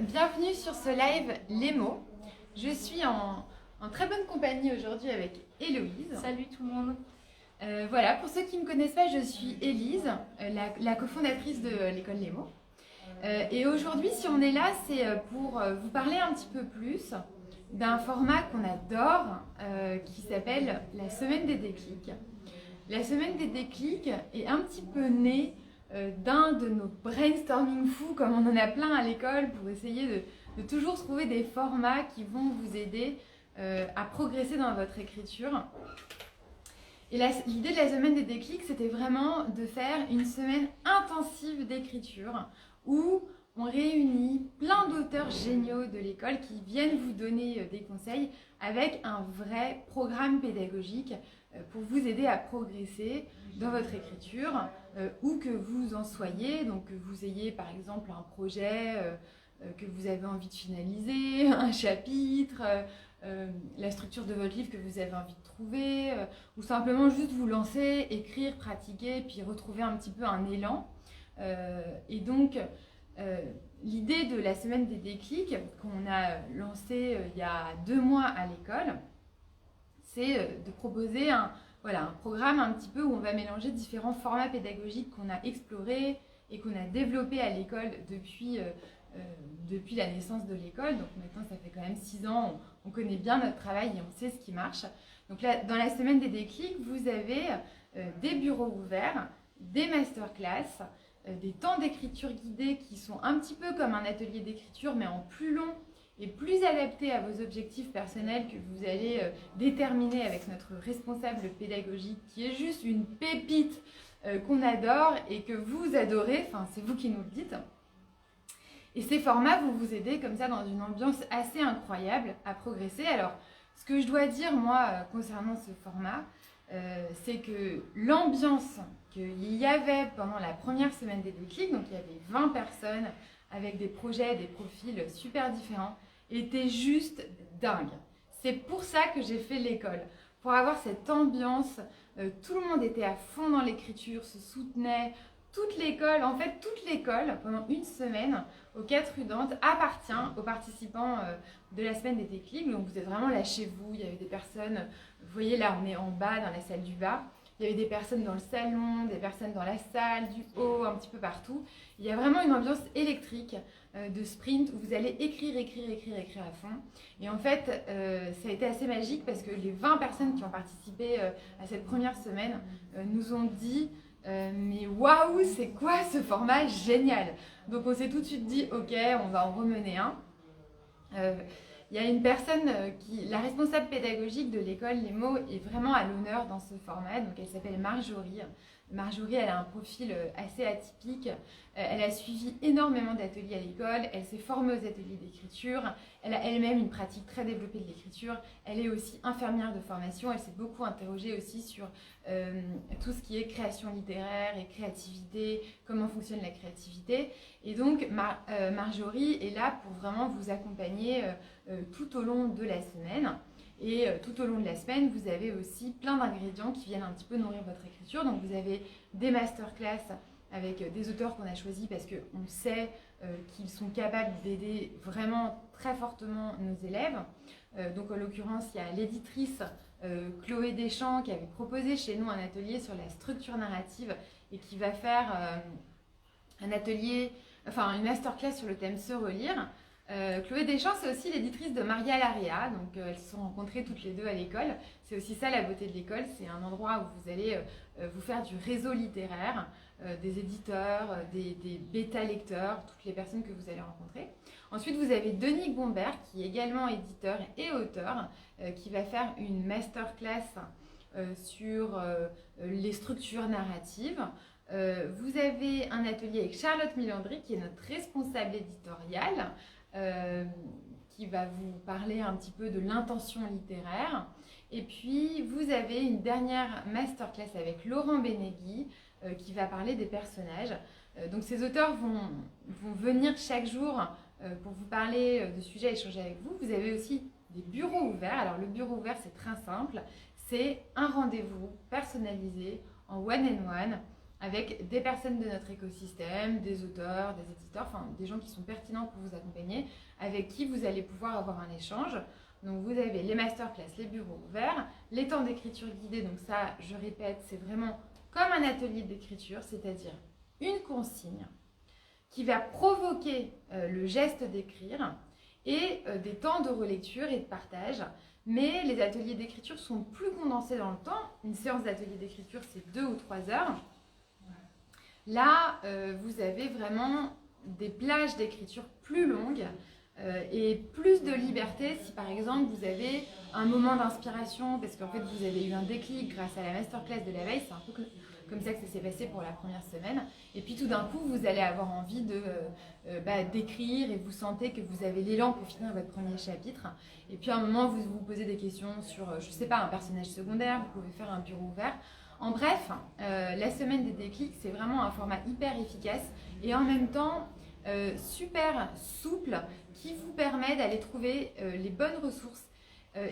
bienvenue sur ce live Les mots. Je suis en très bonne compagnie aujourd'hui avec Héloïse. Salut tout le monde. Voilà, pour ceux qui ne me connaissent pas, je suis Élise, la cofondatrice de l'école Les mots. Et aujourd'hui, si on est là, c'est pour vous parler un petit peu plus d'un format qu'on adore qui s'appelle la semaine des déclics. La semaine des déclics est un petit peu née d'un de nos brainstorming fous, comme on en a plein à l'école, pour essayer de toujours trouver des formats qui vont vous aider à progresser dans votre écriture. Et l'idée de la semaine des déclics, c'était vraiment de faire une semaine intensive d'écriture où on réunit plein d'auteurs géniaux de l'école qui viennent vous donner des conseils avec un vrai programme pédagogique pour vous aider à progresser dans votre écriture, où que vous en soyez, donc que vous ayez par exemple un projet que vous avez envie de finaliser, un chapitre, la structure de votre livre que vous avez envie de trouver, ou simplement juste vous lancer, écrire, pratiquer, puis retrouver un petit peu un élan. Et donc, l'idée de la semaine des déclics qu'on a lancée il y a 2 mois à l'école, c'est de proposer un programme un petit peu où on va mélanger différents formats pédagogiques qu'on a explorés et qu'on a développés à l'école depuis la naissance de l'école. Donc maintenant, ça fait quand même 6 ans, on connaît bien notre travail et on sait ce qui marche. Donc là, dans la semaine des déclics, vous avez des bureaux ouverts, des masterclass, des temps d'écriture guidés qui sont un petit peu comme un atelier d'écriture, mais en plus long et plus adapté à vos objectifs personnels que vous allez déterminer avec notre responsable pédagogique qui est juste une pépite qu'on adore et que vous adorez, enfin c'est vous qui nous le dites. Et ces formats vont vous aider comme ça dans une ambiance assez incroyable à progresser. Alors ce que je dois dire moi concernant ce format, c'est que l'ambiance qu'il y avait pendant la première semaine des déclics, donc il y avait 20 personnes avec des projets, des profils super différents, était juste dingue. C'est pour ça que j'ai fait l'école, pour avoir cette ambiance, tout le monde était à fond dans l'écriture, se soutenait, toute l'école, pendant une semaine, aux 4 rue Dante, appartient aux participants de la semaine des déclics. Donc vous êtes vraiment là chez vous, il y avait des personnes, vous voyez là on est en bas dans la salle du bas, il y avait des personnes dans le salon, des personnes dans la salle, du haut, un petit peu partout. Il y a vraiment une ambiance électrique de sprint où vous allez écrire à fond. Et en fait, ça a été assez magique parce que les 20 personnes qui ont participé à cette première semaine nous ont dit mais waouh, c'est quoi ce format génial! Donc on s'est tout de suite dit ok, on va en remener un. Il y a une personne la responsable pédagogique de l'école Les mots est vraiment à l'honneur dans ce format, donc elle s'appelle Marjorie. Marjorie, elle a un profil assez atypique, elle a suivi énormément d'ateliers à l'école, elle s'est formée aux ateliers d'écriture, elle a elle-même une pratique très développée de l'écriture, elle est aussi infirmière de formation, elle s'est beaucoup interrogée aussi sur tout ce qui est création littéraire et créativité, comment fonctionne la créativité. Et donc Marjorie est là pour vraiment vous accompagner tout au long de la semaine. Et tout au long de la semaine, vous avez aussi plein d'ingrédients qui viennent un petit peu nourrir votre écriture. Donc vous avez des masterclass avec des auteurs qu'on a choisis parce qu'on sait qu'ils sont capables d'aider vraiment très fortement nos élèves. Donc en l'occurrence, il y a l'éditrice Chloé Deschamps qui avait proposé chez nous un atelier sur la structure narrative et qui va faire une masterclass sur le thème se relire. Chloé Deschamps, c'est aussi l'éditrice de Maria Larrea, donc elles se sont rencontrées toutes les deux à l'école. C'est aussi ça la beauté de l'école, c'est un endroit où vous allez vous faire du réseau littéraire, des éditeurs, des bêta-lecteurs, toutes les personnes que vous allez rencontrer. Ensuite, vous avez Denis Gombert, qui est également éditeur et auteur, qui va faire une masterclass sur les structures narratives. Vous avez un atelier avec Charlotte Milandry, qui est notre responsable éditoriale, qui va vous parler un petit peu de l'intention littéraire. Et puis, vous avez une dernière masterclass avec Laurent Benegui, qui va parler des personnages. Donc, ces auteurs vont venir chaque jour pour vous parler de sujets, échanger avec vous. Vous avez aussi des bureaux ouverts. Alors, le bureau ouvert, c'est très simple. C'est un rendez-vous personnalisé en one-on-one avec des personnes de notre écosystème, des auteurs, des éditeurs, enfin des gens qui sont pertinents pour vous accompagner, avec qui vous allez pouvoir avoir un échange. Donc vous avez les masterclass, les bureaux ouverts, les temps d'écriture guidés, donc ça, je répète, c'est vraiment comme un atelier d'écriture, c'est-à-dire une consigne qui va provoquer le geste d'écrire et des temps de relecture et de partage. Mais les ateliers d'écriture sont plus condensés dans le temps. Une séance d'atelier d'écriture, c'est 2 ou 3 heures. Là, vous avez vraiment des plages d'écriture plus longues et plus de liberté si par exemple vous avez un moment d'inspiration parce qu'en fait vous avez eu un déclic grâce à la masterclass de la veille, c'est un peu comme ça que ça s'est passé pour la première semaine, et puis tout d'un coup vous allez avoir envie d'écrire et vous sentez que vous avez l'élan pour finir votre premier chapitre, et puis à un moment vous vous posez des questions sur, je sais pas, un personnage secondaire, vous pouvez faire un bureau ouvert. En bref, la semaine des déclics, c'est vraiment un format hyper efficace et en même temps super souple qui vous permet d'aller trouver les bonnes ressources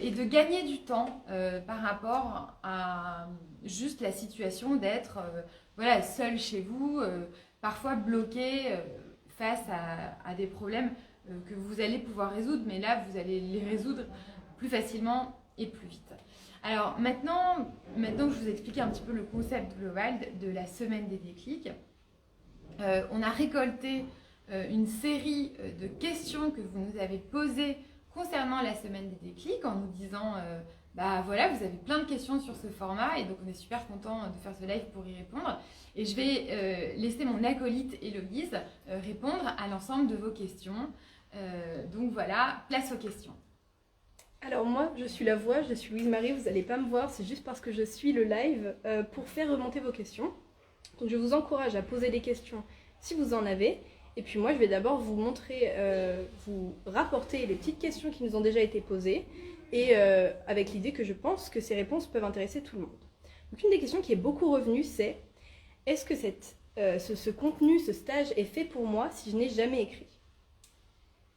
et de gagner du temps par rapport à juste la situation d'être seul chez vous, parfois bloqué face à des problèmes que vous allez pouvoir résoudre, mais là vous allez les résoudre plus facilement et plus vite. Alors maintenant que je vous ai expliqué un petit peu le concept global de la semaine des déclics, on a récolté une série de questions que vous nous avez posées concernant la semaine des déclics en nous disant vous avez plein de questions sur ce format et donc on est super content de faire ce live pour y répondre, et je vais laisser mon acolyte Héloïse répondre à l'ensemble de vos questions. Donc voilà, place aux questions. Alors moi, je suis la voix, je suis Louise-Marie, vous n'allez pas me voir, c'est juste parce que je suis le live pour faire remonter vos questions. Donc je vous encourage à poser des questions si vous en avez. Et puis moi, je vais d'abord vous montrer, vous rapporter les petites questions qui nous ont déjà été posées, et avec l'idée que je pense que ces réponses peuvent intéresser tout le monde. Donc une des questions qui est beaucoup revenue, c'est est-ce que ce contenu, ce stage est fait pour moi si je n'ai jamais écrit ?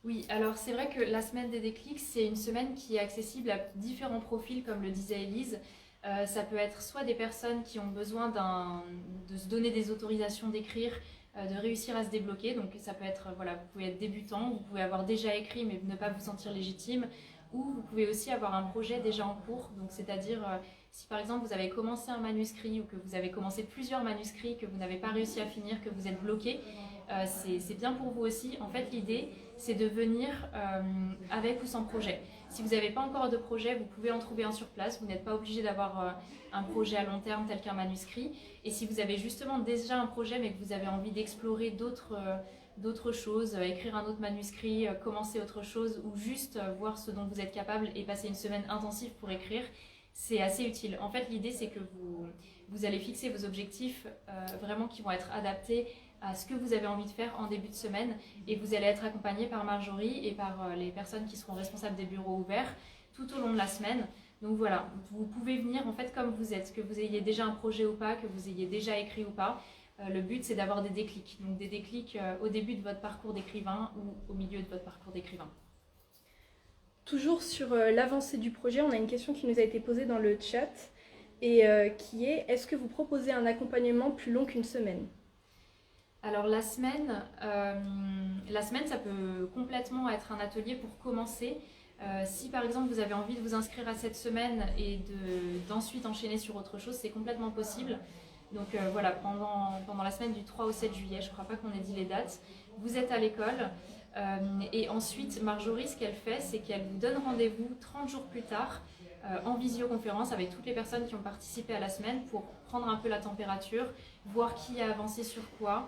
Oui, alors c'est vrai que la semaine des déclics, c'est une semaine qui est accessible à différents profils, comme le disait Élise. Ça peut être soit des personnes qui ont besoin de se donner des autorisations d'écrire, de réussir à se débloquer. Donc ça peut être, vous pouvez être débutant, vous pouvez avoir déjà écrit mais ne pas vous sentir légitime, ou vous pouvez aussi avoir un projet déjà en cours. Donc c'est-à-dire, si par exemple vous avez commencé un manuscrit ou que vous avez commencé plusieurs manuscrits, que vous n'avez pas réussi à finir, que vous êtes bloqué, c'est bien pour vous aussi. En fait, l'idée, c'est de venir avec ou sans projet. Si vous n'avez pas encore de projet, vous pouvez en trouver un sur place. Vous n'êtes pas obligé d'avoir un projet à long terme tel qu'un manuscrit. Et si vous avez justement déjà un projet, mais que vous avez envie d'explorer d'autres choses, écrire un autre manuscrit, commencer autre chose, ou juste voir ce dont vous êtes capable et passer une semaine intensive pour écrire, c'est assez utile. En fait, l'idée, c'est que vous allez fixer vos objectifs vraiment qui vont être adaptés à ce que vous avez envie de faire en début de semaine, et vous allez être accompagné par Marjorie et par les personnes qui seront responsables des bureaux ouverts tout au long de la semaine. Donc voilà, vous pouvez venir en fait comme vous êtes, que vous ayez déjà un projet ou pas, que vous ayez déjà écrit ou pas. Le but, c'est d'avoir des déclics. Donc des déclics au début de votre parcours d'écrivain ou au milieu de votre parcours d'écrivain. Toujours sur l'avancée du projet, on a une question qui nous a été posée dans le chat et qui est: est-ce que vous proposez un accompagnement plus long qu'une semaine ? Alors la semaine, ça peut complètement être un atelier pour commencer. Si par exemple vous avez envie de vous inscrire à cette semaine et d'ensuite enchaîner sur autre chose, c'est complètement possible. Donc pendant la semaine du 3 au 7 juillet, je ne crois pas qu'on ait dit les dates, vous êtes à l'école. Et ensuite, Marjorie, ce qu'elle fait, c'est qu'elle vous donne rendez-vous 30 jours plus tard en visioconférence avec toutes les personnes qui ont participé à la semaine pour prendre un peu la température, voir qui a avancé sur quoi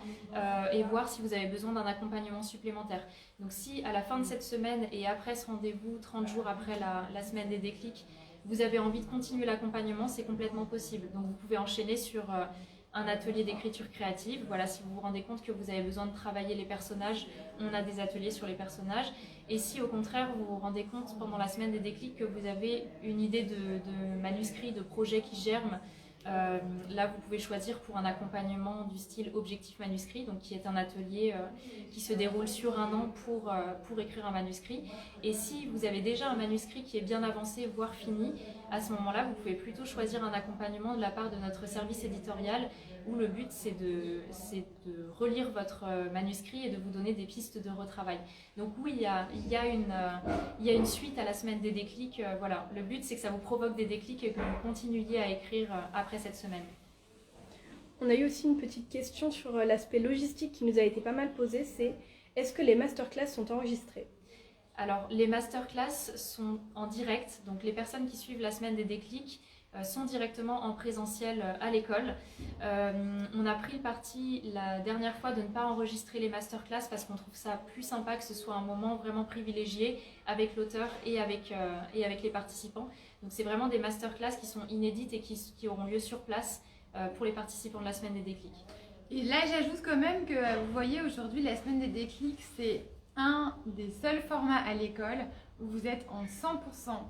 et voir si vous avez besoin d'un accompagnement supplémentaire. Donc si à la fin de cette semaine et après ce rendez-vous, 30 jours après la semaine des déclics, vous avez envie de continuer l'accompagnement, c'est complètement possible. Donc vous pouvez enchaîner sur un atelier d'écriture créative. Voilà, si vous vous rendez compte que vous avez besoin de travailler les personnages, on a des ateliers sur les personnages. Et si au contraire vous vous rendez compte pendant la semaine des déclics que vous avez une idée de manuscrit, de projet qui germe, là vous pouvez choisir pour un accompagnement du style Objectif Manuscrit, donc qui est un atelier qui se déroule sur un an pour écrire un manuscrit. Et si vous avez déjà un manuscrit qui est bien avancé, voire fini, à ce moment-là vous pouvez plutôt choisir un accompagnement de la part de notre service éditorial où le but c'est de relire votre manuscrit et de vous donner des pistes de retravail. Donc oui, il y a une suite à la semaine des déclics. Voilà. Le but c'est que ça vous provoque des déclics et que vous continuiez à écrire après cette semaine. On a eu aussi une petite question sur l'aspect logistique qui nous a été pas mal posée, c'est est-ce que les masterclass sont enregistrées ? Alors, les masterclass sont en direct, donc les personnes qui suivent la semaine des déclics sont directement en présentiel à l'école. On a pris le parti la dernière fois de ne pas enregistrer les masterclass parce qu'on trouve ça plus sympa que ce soit un moment vraiment privilégié avec l'auteur et avec les participants. Donc c'est vraiment des masterclass qui sont inédites et qui auront lieu sur place pour les participants de la semaine des déclics. Et là, j'ajoute quand même que vous voyez aujourd'hui, la semaine des déclics, c'est un des seuls formats à l'école où vous êtes en 100%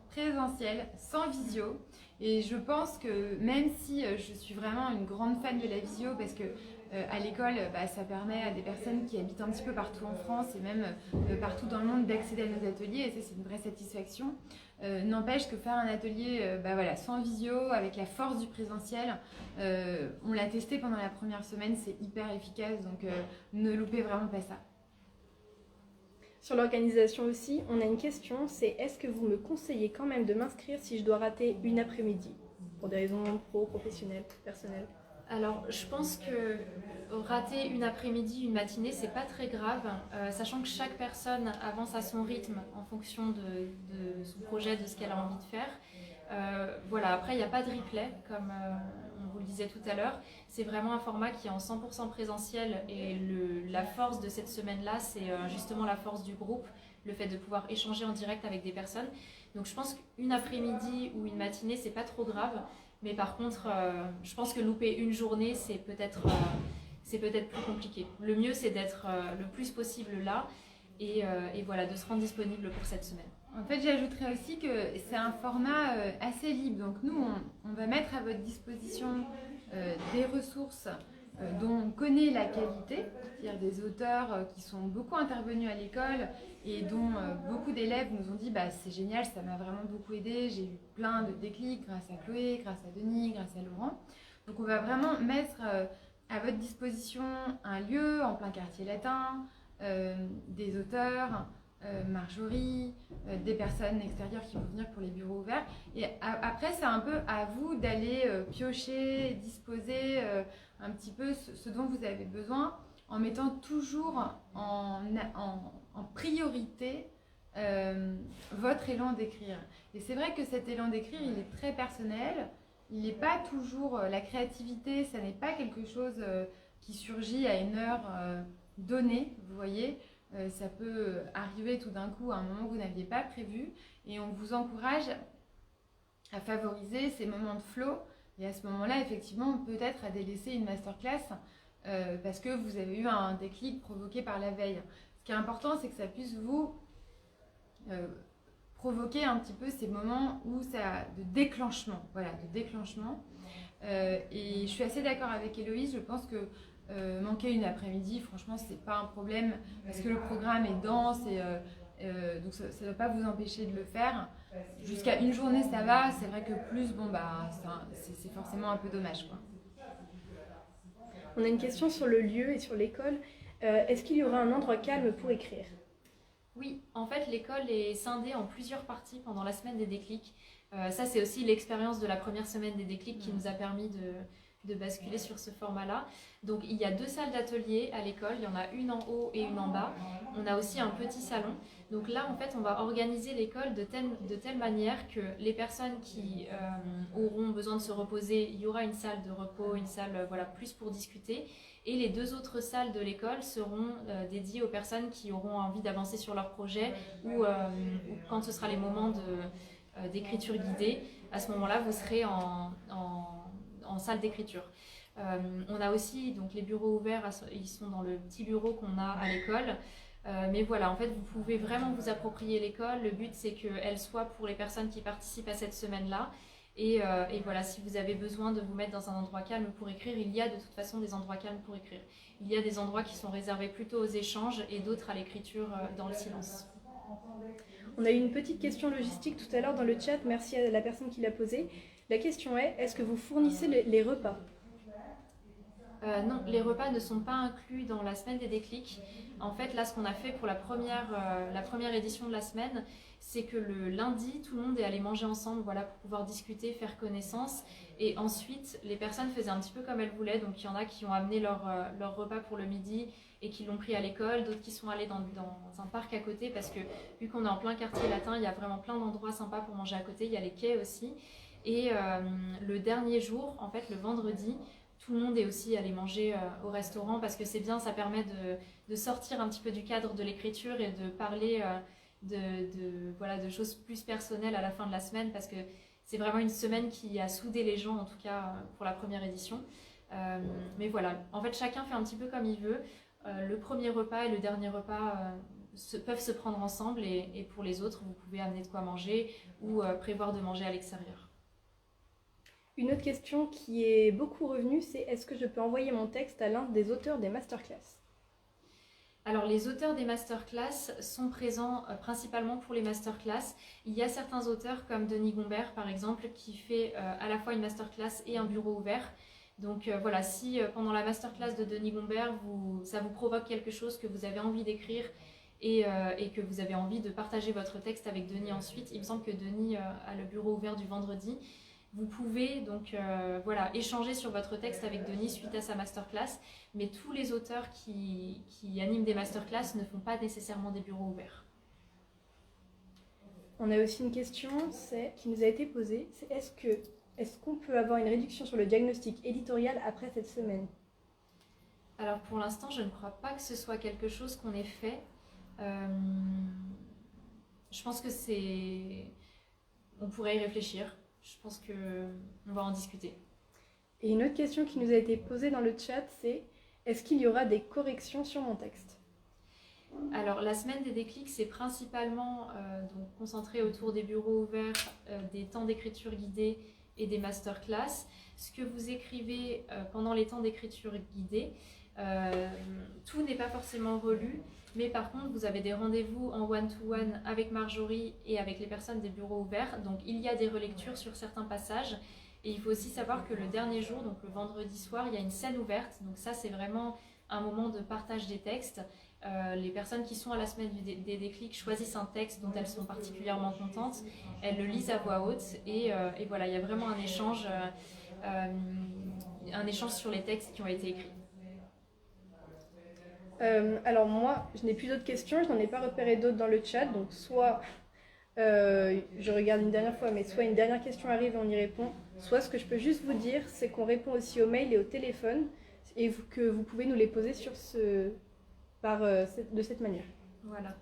présentiel, sans visio. Et je pense que même si je suis vraiment une grande fan de la visio, parce que à l'école, ça permet à des personnes qui habitent un petit peu partout en France et même partout dans le monde d'accéder à nos ateliers, et ça c'est une vraie satisfaction. N'empêche que faire un atelier sans visio, avec la force du présentiel, on l'a testé pendant la première semaine, c'est hyper efficace, donc ne loupez vraiment pas ça. Sur l'organisation aussi, on a une question, c'est est-ce que vous me conseillez quand même de m'inscrire si je dois rater une après-midi pour des raisons professionnelles, personnelles ? Alors, je pense que rater une après-midi, une matinée, c'est pas très grave, sachant que chaque personne avance à son rythme en fonction de son projet, de ce qu'elle a envie de faire. Voilà, après, il n'y a pas de replay, comme on vous le disait tout à l'heure. C'est vraiment un format qui est en 100% présentiel et la force de cette semaine-là, c'est justement la force du groupe, le fait de pouvoir échanger en direct avec des personnes. Donc, je pense qu'une après-midi ou une matinée, c'est pas trop grave. Mais par contre, je pense que louper une journée, c'est peut-être plus compliqué. Le mieux, c'est d'être le plus possible là et voilà, de se rendre disponible pour cette semaine. En fait, j'ajouterais aussi que c'est un format assez libre. Donc nous, on va mettre à votre disposition des ressources dont on connaît la qualité, c'est-à-dire des auteurs qui sont beaucoup intervenus à l'école et dont beaucoup d'élèves nous ont dit c'est génial, ça m'a vraiment beaucoup aidé, j'ai eu plein de déclics grâce à Chloé, grâce à Denis, grâce à Laurent. Donc on va vraiment mettre à votre disposition un lieu en plein quartier latin, des auteurs, Marjorie, des personnes extérieures qui vont venir pour les bureaux ouverts. Et après, c'est un peu à vous d'aller piocher, disposer un petit peu ce dont vous avez besoin, en mettant toujours en priorité votre élan d'écrire. Et c'est vrai que cet élan d'écrire, il est très personnel. Il n'est pas toujours... la créativité, ça n'est pas quelque chose qui surgit à une heure donnée, vous voyez. Ça peut arriver tout d'un coup à un moment que vous n'aviez pas prévu. Et on vous encourage à favoriser ces moments de flow. Et à ce moment-là, effectivement, peut-être à délaisser une masterclass parce que vous avez eu un déclic provoqué par la veille. Ce qui est important, c'est que ça puisse vous provoquer un petit peu ces moments de déclenchement. Voilà, de déclenchement. Et je suis assez d'accord avec Héloïse. Je pense que manquer une après-midi, franchement, c'est pas un problème parce que le programme est dense et donc ça ne doit pas vous empêcher de le faire. Jusqu'à une journée, ça va. C'est vrai que plus, c'est forcément un peu dommage, quoi. On a une question sur le lieu et sur l'école. Est-ce qu'il y aura un endroit calme pour écrire ? Oui, en fait, l'école est scindée en plusieurs parties pendant la semaine des déclics. Ça, c'est aussi l'expérience de la première semaine des déclics qui nous a permis de basculer sur ce format-là. Donc, il y a 2 salles d'atelier à l'école. Il y en a une en haut et une en bas. On a aussi un petit salon. Donc là, en fait, on va organiser l'école de telle manière que les personnes qui auront besoin de se reposer, il y aura une salle de repos, une salle plus pour discuter. Et les 2 autres salles de l'école seront dédiées aux personnes qui auront envie d'avancer sur leur projet ou quand ce sera les moments d'écriture guidée. À ce moment-là, vous serez en salle d'écriture. On a aussi donc les bureaux ouverts, ils sont dans le petit bureau qu'on a à l'école. Mais voilà, en fait, vous pouvez vraiment vous approprier l'école. Le but, c'est qu'elle soit pour les personnes qui participent à cette semaine-là. Et voilà, si vous avez besoin de vous mettre dans un endroit calme pour écrire, il y a de toute façon des endroits calmes pour écrire. Il y a des endroits qui sont réservés plutôt aux échanges et d'autres à l'écriture dans le silence. On a eu une petite question logistique tout à l'heure dans le chat. Merci à la personne qui l'a posée. La question est, est-ce que vous fournissez les repas ? Non, les repas ne sont pas inclus dans la semaine des déclics. En fait, là, ce qu'on a fait pour la première édition de la semaine, c'est que le lundi, tout le monde est allé manger ensemble, voilà, pour pouvoir discuter, faire connaissance. Et ensuite, les personnes faisaient un petit peu comme elles voulaient. Donc, il y en a qui ont amené leur repas pour le midi et qui l'ont pris à l'école, d'autres qui sont allés dans un parc à côté, parce que vu qu'on est en plein quartier latin, il y a vraiment plein d'endroits sympas pour manger à côté. Il y a les quais aussi. Et le dernier jour, en fait, le vendredi, tout le monde est aussi allé manger au restaurant, parce que c'est bien, ça permet de sortir un petit peu du cadre de l'écriture et de parler voilà, de choses plus personnelles à la fin de la semaine, parce que c'est vraiment une semaine qui a soudé les gens, en tout cas pour la première édition. Mais voilà, en fait chacun fait un petit peu comme il veut. Le premier repas et le dernier repas peuvent se prendre ensemble, et pour les autres, vous pouvez amener de quoi manger ou prévoir de manger à l'extérieur. Une autre question qui est beaucoup revenue, c'est est-ce que je peux envoyer mon texte à l'un des auteurs des masterclass? Alors, les auteurs des masterclass sont présents principalement pour les masterclass. Il y a certains auteurs comme Denis Gombert, par exemple, qui fait à la fois une masterclass et un bureau ouvert. Donc voilà, si pendant la masterclass de Denis Gombert, ça vous provoque quelque chose que vous avez envie d'écrire et que vous avez envie de partager votre texte avec Denis ensuite, il me semble que Denis a le bureau ouvert du vendredi. Vous pouvez donc voilà, échanger sur votre texte avec Denis suite à sa masterclass, mais tous les auteurs qui animent des masterclass ne font pas nécessairement des bureaux ouverts. On a aussi une question qui nous a été posée, c'est est-ce qu'on peut avoir une réduction sur le diagnostic éditorial après cette semaine? Alors pour l'instant, je ne crois pas que ce soit quelque chose qu'on ait fait. Je pense que on pourrait y réfléchir. Je pense qu'on va en discuter. Et une autre question qui nous a été posée dans le chat, c'est est-ce qu'il y aura des corrections sur mon texte? Alors, la semaine des déclics, c'est principalement donc, concentré autour des bureaux ouverts, des temps d'écriture guidée et des masterclass. Ce que vous écrivez pendant les temps d'écriture guidée, tout n'est pas forcément relu, mais par contre, vous avez des rendez-vous en one-to-one avec Marjorie et avec les personnes des bureaux ouverts. Donc, il y a des relectures sur certains passages. Et il faut aussi savoir que le dernier jour, donc le vendredi soir, il y a une scène ouverte. Donc ça, c'est vraiment un moment de partage des textes. Les personnes qui sont à la semaine des déclics choisissent un texte dont elles sont particulièrement contentes. Elles le lisent à voix haute. Et voilà, il y a vraiment un échange sur les textes qui ont été écrits. Alors moi, je n'ai plus d'autres questions, je n'en ai pas repéré d'autres dans le chat, donc soit je regarde une dernière fois, mais soit une dernière question arrive et on y répond, soit ce que je peux juste vous dire, c'est qu'on répond aussi aux mails et au téléphone, et que vous pouvez nous les poser de cette manière. Voilà.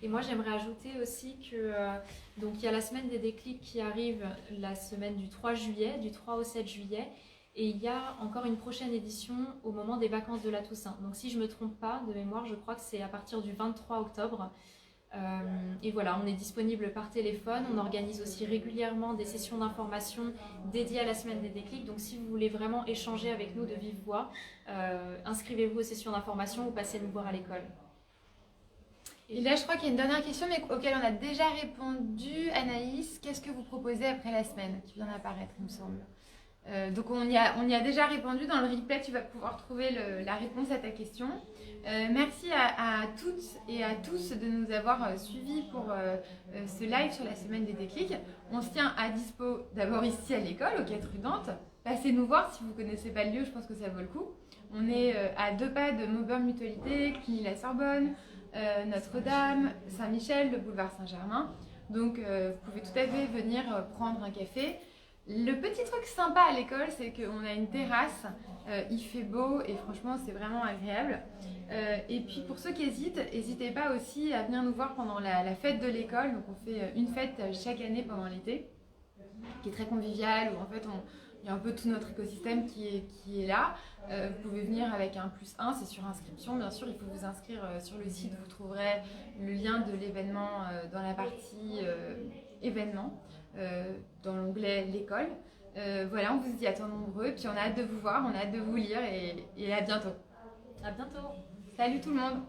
Et moi, j'aimerais ajouter aussi que donc il y a la semaine des déclics qui arrive la semaine du 3 juillet, du 3 au 7 juillet. Et il y a encore une prochaine édition au moment des vacances de la Toussaint. Donc si je ne me trompe pas, de mémoire, je crois que c'est à partir du 23 octobre. Et voilà, on est disponible par téléphone. On organise aussi régulièrement des sessions d'information dédiées à la semaine des déclics. Donc si vous voulez vraiment échanger avec nous de vive voix, inscrivez-vous aux sessions d'information ou passez nous voir à l'école. Et là, je crois qu'il y a une dernière question, mais auquel on a déjà répondu. Anaïs, qu'est-ce que vous proposez après la semaine qui vient d'apparaître, il me semble? Donc on y a déjà répondu. Dans le replay, tu vas pouvoir trouver la réponse à ta question. Merci à toutes et à tous de nous avoir suivis pour ce live sur la semaine des déclics. On se tient à dispo d'abord ici à l'école, au Quai Trudente. Passez nous voir si vous ne connaissez pas le lieu, je pense que ça vaut le coup. On est à 2 pas de Maubeuge Mutualité, Cluny-la-Sorbonne, Notre-Dame, Saint-Michel, le boulevard Saint-Germain. Donc vous pouvez tout à fait venir prendre un café. Le petit truc sympa à l'école, c'est qu'on a une terrasse, il fait beau et franchement c'est vraiment agréable. Et puis pour ceux qui hésitent, n'hésitez pas aussi à venir nous voir pendant la fête de l'école. Donc on fait une fête chaque année pendant l'été, qui est très conviviale, où en fait il y a un peu tout notre écosystème qui est là. Vous pouvez venir avec un +1, c'est sur inscription. Bien sûr, il faut vous inscrire sur le site, vous trouverez le lien de l'événement dans la partie événements. Dans l'onglet l'école. Voilà, on vous y attend nombreux, puis on a hâte de vous voir, on a hâte de vous lire et à bientôt. À bientôt. Salut tout le monde.